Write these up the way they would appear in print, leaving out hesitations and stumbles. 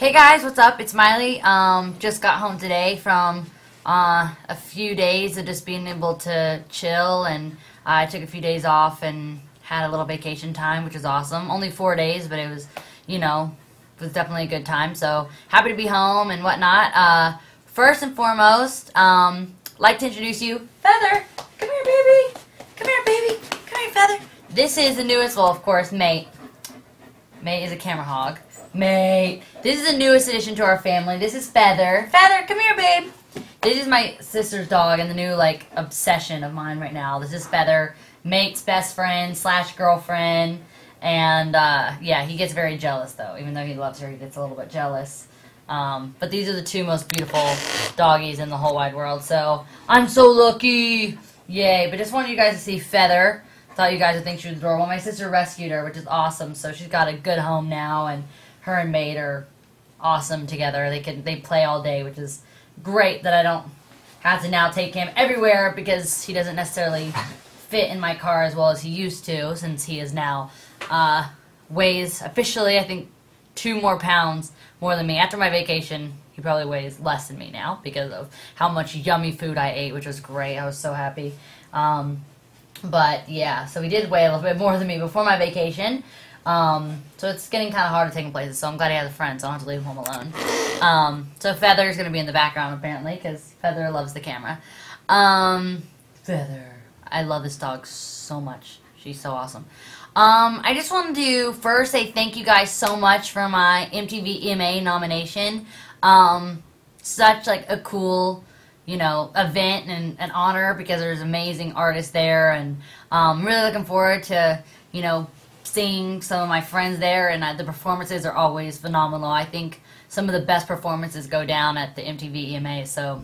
Hey guys, what's up? It's Miley. Just got home today from a few days of just being able to chill, and I took a few days off and had a little vacation time, which was awesome. Only 4 days, but it was, it was definitely a good time. So happy to be home and whatnot. First and foremost, like to introduce you, Feather. Come here, baby. Come here, baby. Come here, Feather. This is the newest, well, of course, Mate. Mate is a camera hog. Mate. This is the newest addition to our family. This is Feather. Feather, come here, babe. This is my sister's dog and the new, obsession of mine right now. This is Feather, Mate's best friend / girlfriend. And, yeah, he gets very jealous, though. Even though he loves her, he gets a little bit jealous. But these are the two most beautiful doggies in the whole wide world. So, I'm so lucky. Yay. But just wanted you guys to see Feather. Thought you guys would think she was adorable. My sister rescued her, which is awesome. So she's got a good home now, and her and Mate are awesome together. They play all day, which is great that I don't have to now take him everywhere because he doesn't necessarily fit in my car as well as he used to, since he is now weighs officially, I think, 2 more pounds more than me. After my vacation, he probably weighs less than me now because of how much yummy food I ate, which was great. I was so happy. But, yeah, so he did weigh a little bit more than me before my vacation. So it's getting kind of hard to take him places, so I'm glad he has a friend, so I don't have to leave him home alone. So Feather's going to be in the background, apparently, because Feather loves the camera. Feather. I love this dog so much. She's so awesome. I just wanted to first say thank you guys so much for my MTV EMA nomination. Such, a cool, event and an honor because there's amazing artists there, and I'm really looking forward to, seeing some of my friends there, and the performances are always phenomenal. I think some of the best performances go down at the MTV EMA, so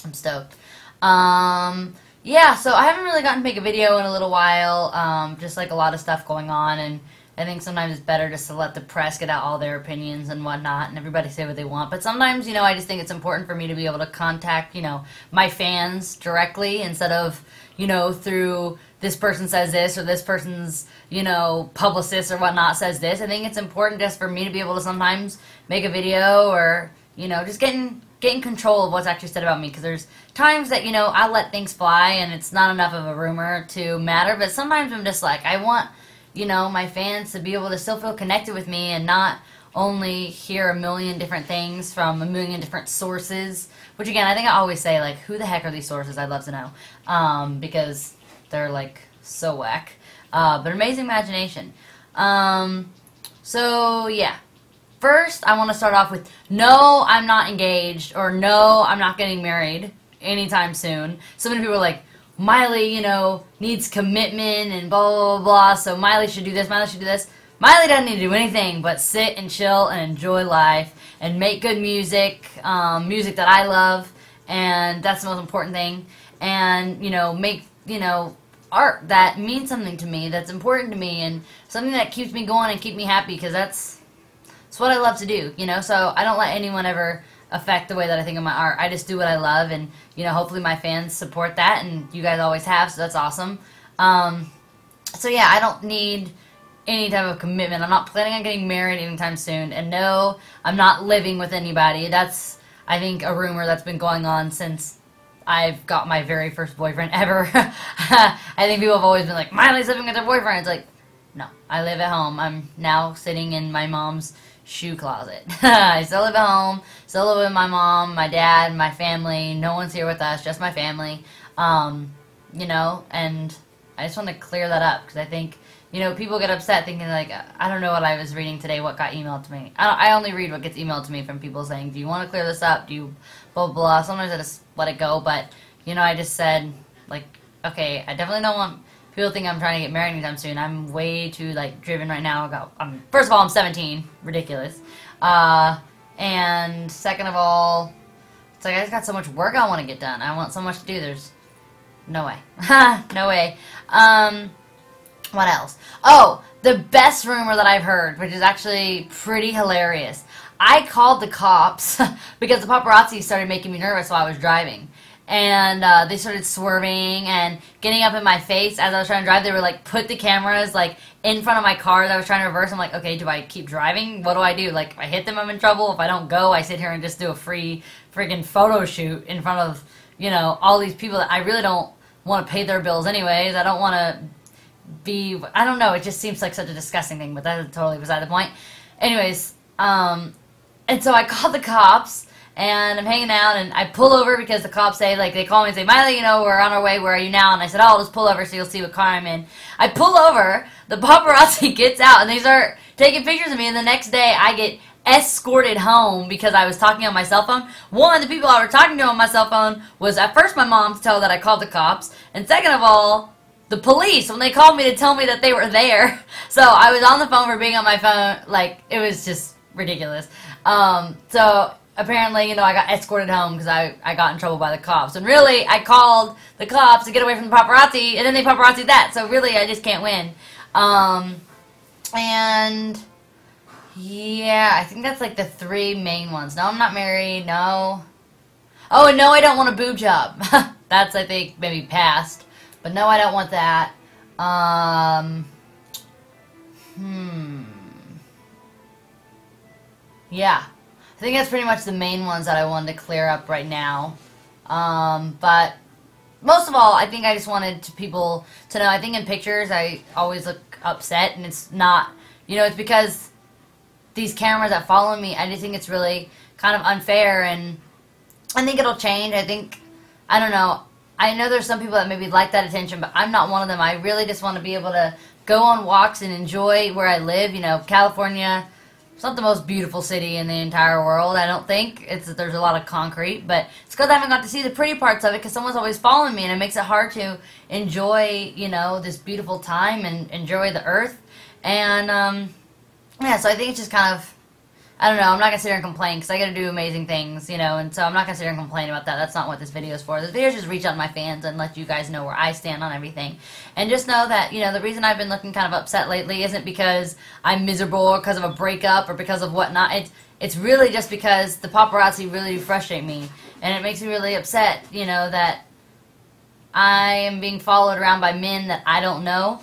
I'm stoked. Yeah, so I haven't really gotten to make a video in a little while, just a lot of stuff going on, and I think sometimes it's better just to let the press get out all their opinions and whatnot, and everybody say what they want. But sometimes, I just think it's important for me to be able to contact, my fans directly instead of, through this person says this or this person's, publicist or whatnot says this. I think it's important just for me to be able to sometimes make a video or, just get in control of what's actually said about me. Because there's times that, I let things fly and it's not enough of a rumor to matter. But sometimes I'm just I want, my fans to be able to still feel connected with me and not only hear a million different things from a million different sources. Which, again, I think I always say, who the heck are these sources? I'd love to know. Because they're, so whack. But amazing imagination. So, yeah. First, I want to start off with, no, I'm not engaged, or no, I'm not getting married anytime soon. So many people are like, Miley, needs commitment and blah, blah, blah, blah, so Miley should do this, Miley should do this. Miley doesn't need to do anything but sit and chill and enjoy life and make good music, music that I love, and that's the most important thing. And, make, art that means something to me, that's important to me, and something that keeps me going and keep me happy, because that's what I love to do, so I don't let anyone ever affect the way that I think of my art. I just do what I love, and, hopefully my fans support that, and you guys always have, so that's awesome. So yeah, I don't need any type of commitment. I'm not planning on getting married anytime soon, and no, I'm not living with anybody. That's, I think, a rumor that's been going on since I've got my very first boyfriend ever. I think people have always been like, Miley's living with her boyfriend. It's like, no, I live at home. I'm now sitting in my mom's shoe closet. I still live at home, still live with my mom, my dad, my family. No one's here with us, just my family. And I just want to clear that up, because I think, people get upset thinking, I don't know what I was reading today, what got emailed to me. I only read what gets emailed to me from people saying, do you want to clear this up? Do you blah, blah, blah. Sometimes I just let it go, but, I just said, okay, I definitely don't want people to think I'm trying to get married anytime soon. I'm way too, driven right now. First of all, I'm 17. Ridiculous. And second of all, it's I just got so much work I want to get done. I want so much to do. There's no way. No way. What else? Oh, the best rumor that I've heard, which is actually pretty hilarious. I called the cops because the paparazzi started making me nervous while I was driving. and they started swerving and getting up in my face as I was trying to drive. They were like, put the cameras like in front of my car that I was trying to reverse. I'm like, okay, do I keep driving? What do I do? Like, if I hit them, I'm in trouble. If I don't go, I sit here and just do a free friggin' photo shoot in front of, you know, all these people that I really don't want to pay their bills anyways. I don't want to be, I don't know, it just seems like such a disgusting thing, but that's totally beside the point. Anyways, and so I called the cops, and I'm hanging out, and I pull over because the cops say, like, they call me and say, Miley, you know, we're on our way, where are you now? And I said, oh, I'll just pull over so you'll see what car I'm in. I pull over, the paparazzi gets out, and they start taking pictures of me, and the next day I get escorted home because I was talking on my cell phone. One, the people I was talking to on my cell phone was at first my mom to tell that I called the cops, and second of all, the police, when they called me to tell me that they were there. So I was on the phone for being on my phone. Like, it was just ridiculous. So apparently, you know, I got escorted home because I got in trouble by the cops. And really, I called the cops to get away from the paparazzi, and then they paparazzi'd that. So really, I just can't win. And yeah, I think that's like the 3 main ones. No, I'm not married. No. Oh, and no, I don't want a boob job. That's, I think, maybe past. But no, I don't want that. Yeah. I think that's pretty much the main ones that I wanted to clear up right now. But most of all, I think I just wanted people to know, I think in pictures I always look upset, and it's not, you know, it's because these cameras that follow me, I just think it's really kind of unfair, and I think it'll change. I think, I don't know, I know there's some people that maybe like that attention, but I'm not one of them. I really just want to be able to go on walks and enjoy where I live. You know, California, it's not the most beautiful city in the entire world, I don't think. There's a lot of concrete, but it's because I haven't got to see the pretty parts of it because someone's always following me, and it makes it hard to enjoy, you know, this beautiful time and enjoy the earth. And, yeah, so I think it's just kind of, I don't know, I'm not going to sit here and complain because I got to do amazing things, you know, and so I'm not going to sit here and complain about that. That's not what this video is for. This video is just reach out to my fans and let you guys know where I stand on everything. And just know that, you know, the reason I've been looking kind of upset lately isn't because I'm miserable or because of a breakup or because of whatnot. It's really just because the paparazzi really frustrate me. And it makes me really upset, you know, that I am being followed around by men that I don't know.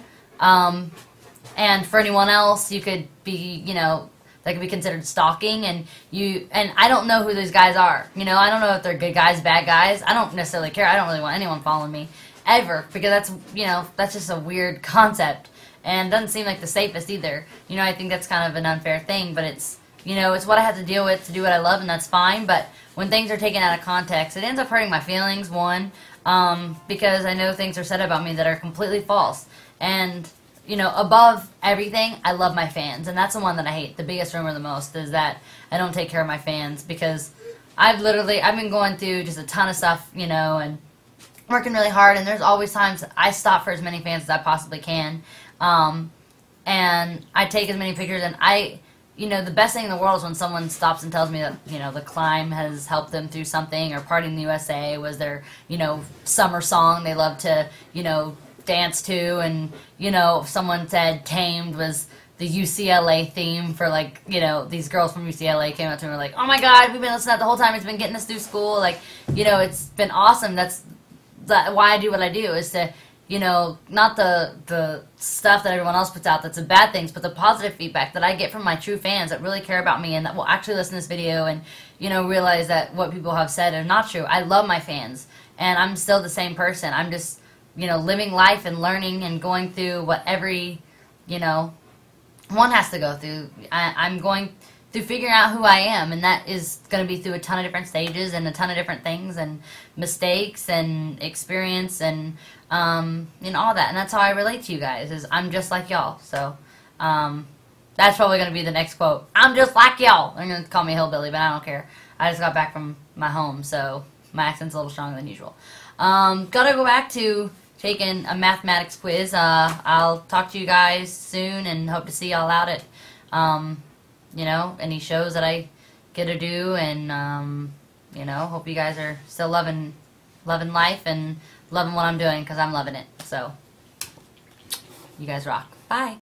And for anyone else, you could be, you know, that could be considered stalking, and I don't know who those guys are. You know, I don't know if they're good guys, bad guys. I don't necessarily care. I don't really want anyone following me ever, because that's, you know, that's just a weird concept, and doesn't seem like the safest either. You know, I think that's kind of an unfair thing, but it's, you know, it's what I have to deal with to do what I love, and that's fine. But when things are taken out of context, it ends up hurting my feelings, one, because I know things are said about me that are completely false. And, you know, above everything, I love my fans. And that's the one that I hate. The biggest rumor the most is that I don't take care of my fans, because I've been going through just a ton of stuff, you know, and working really hard. And there's always times I stop for as many fans as I possibly can. And I take as many pictures. And you know, the best thing in the world is when someone stops and tells me that, you know, the climb has helped them through something, or Party in the USA was their, you know, summer song they love to, you know, dance to. And, you know, someone said Tamed was the UCLA theme for, like, you know, these girls from UCLA came up to me and were like, oh my god, we've been listening to that the whole time, it's been getting us through school, like, you know, it's been awesome. That's why I do what I do, is to, you know, not the stuff that everyone else puts out that's the bad things, but the positive feedback that I get from my true fans that really care about me and that will actually listen to this video and, you know, realize that what people have said are not true. I love my fans, and I'm still the same person. I'm just, you know, living life and learning and going through what every, you know, one has to go through. I'm going through figuring out who I am, and that is going to be through a ton of different stages and a ton of different things and mistakes and experience and you know, all that. And that's how I relate to you guys, is I'm just like y'all. So that's probably going to be the next quote. I'm just like y'all. They're going to call me a hillbilly, but I don't care. I just got back from my home, so my accent's a little stronger than usual. Gotta go back to taking a mathematics quiz. I'll talk to you guys soon and hope to see y'all out at, you know, any shows that I get to do. And, you know, hope you guys are still loving life and loving what I'm doing, because I'm loving it. So, you guys rock. Bye.